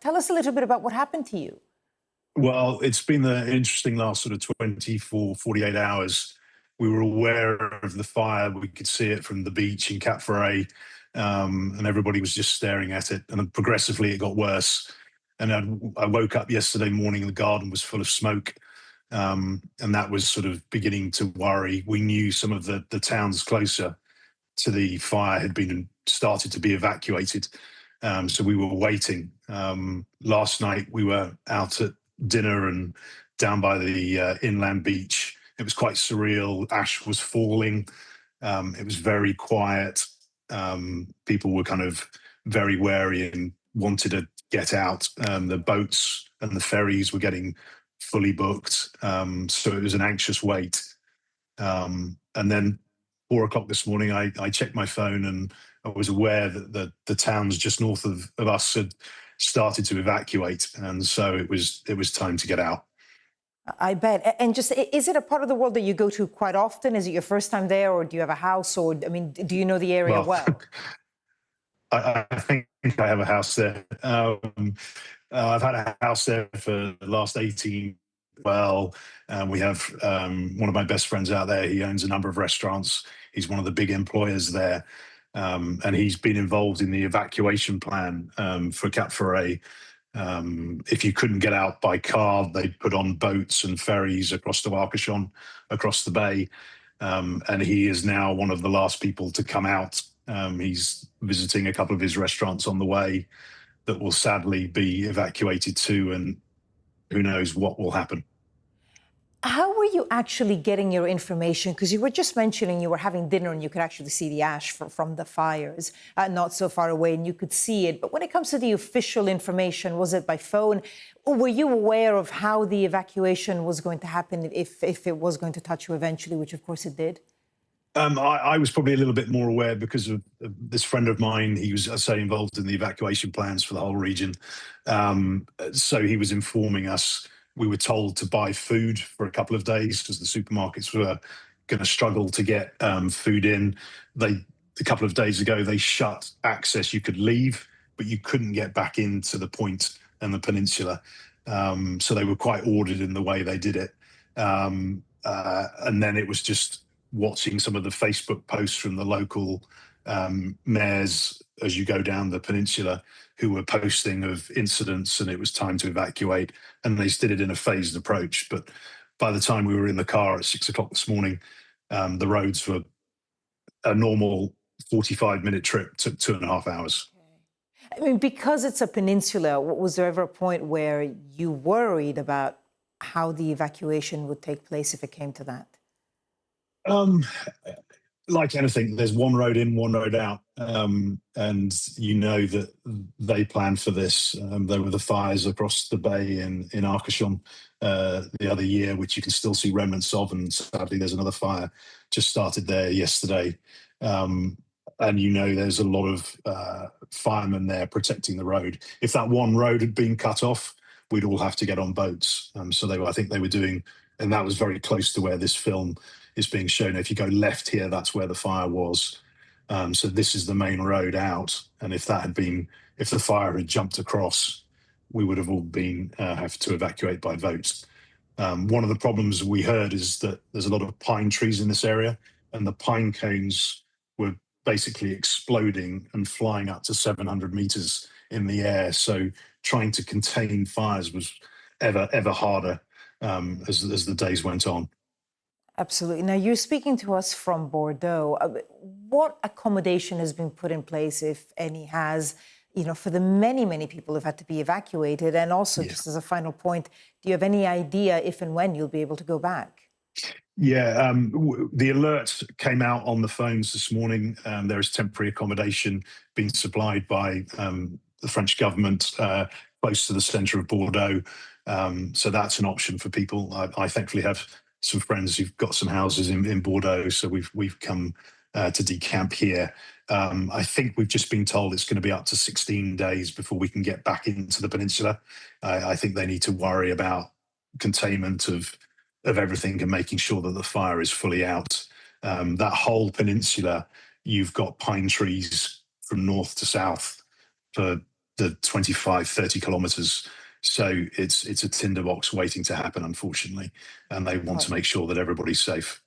Tell us a little bit about what happened to you. Well, it's been an interesting last sort of 24, 48 hours. We were aware of the fire. We could see it from the beach in Cap Ferret, and everybody was just staring at it. And then progressively, it got worse. And I woke up yesterday morning, and the garden was full of smoke, and that was sort of beginning to worry. We knew some of the towns closer to the fire had been started to be evacuated, so we were waiting. Last night, we were out at dinner and down by the inland beach. It was quite surreal. Ash was falling. It was very quiet. People were kind of very wary and wanted to get out. The boats and the ferries were getting fully booked. So it was an anxious wait. And then 4 o'clock this morning, I checked my phone and I was aware that the towns just north of us had started to evacuate, and so it was time to get out. I bet. And just, is it a part of the world that you go to quite often? Is it your first time there, or do you have a house, or, I mean, do you know the area well? I think I have a house there. I've had a house there for the last 18. Well, we have one of my best friends out there. He owns a number of restaurants. He's one of the big employers there. And he's been involved in the evacuation plan for Cap Ferret. If you couldn't get out by car, they'd put on boats and ferries across to Arcachon, across the bay. And he is now one of the last people to come out. He's visiting a couple of his restaurants on the way that will sadly be evacuated too, and who knows what will happen. How were you actually getting your information? Because you were just mentioning you were having dinner and you could actually see the ash from the fires not so far away, and you could see it. But when it comes to the official information, was it by phone? Or were you aware of how the evacuation was going to happen if it was going to touch you eventually, which of course it did? I was probably a little bit more aware because of this friend of mine. He was, I say, involved in the evacuation plans for the whole region. So he was informing us. We were told to buy food for a couple of days because the supermarkets were going to struggle to get food in. A couple of days ago, they shut access. You could leave, but you couldn't get back into the point and the peninsula. So they were quite ordered in the way they did it. And then it was just watching some of the Facebook posts from the local mayors as you go down the peninsula, who were posting of incidents, and it was time to evacuate. And they did it in a phased approach. But by the time we were in the car at 6 o'clock this morning, the roads were a normal 45-minute trip, took 2.5 hours. I mean, because it's a peninsula, was there ever a point where you worried about how the evacuation would take place if it came to that? Like anything, there's one road in, one road out, and you know that they planned for this. There were the fires across the bay in Arcachon the other year, which you can still see remnants of, and sadly there's another fire just started there yesterday. And you know there's a lot of firemen there protecting the road. If that one road had been cut off, we'd all have to get on boats. So I think they were doing, and that was very close to where this film is being shown. If you go left here, that's where the fire was. So this is the main road out. And if the fire had jumped across, we would have all been have to evacuate by boats. One of the problems we heard is that there's a lot of pine trees in this area, and the pine cones were basically exploding and flying up to 700 meters in the air. So trying to contain fires was ever harder as the days went on. Absolutely. Now, you're speaking to us from Bordeaux. What accommodation has been put in place, if any, has, for the many, many people who've had to be evacuated? And also, just as a final point, do you have any idea if and when you'll be able to go back? Yeah, the alert came out on the phones this morning. There is temporary accommodation being supplied by the French government close to the centre of Bordeaux. So that's an option for people. I thankfully have some friends who've got some houses in Bordeaux, so we've come to decamp here. I think we've just been told it's going to be up to 16 days before we can get back into the peninsula. I think they need to worry about containment of everything and making sure that the fire is fully out. That whole peninsula, you've got pine trees from north to south for the 25, 30 kilometers. So it's a tinderbox waiting to happen, unfortunately, and they want to make sure that everybody's safe.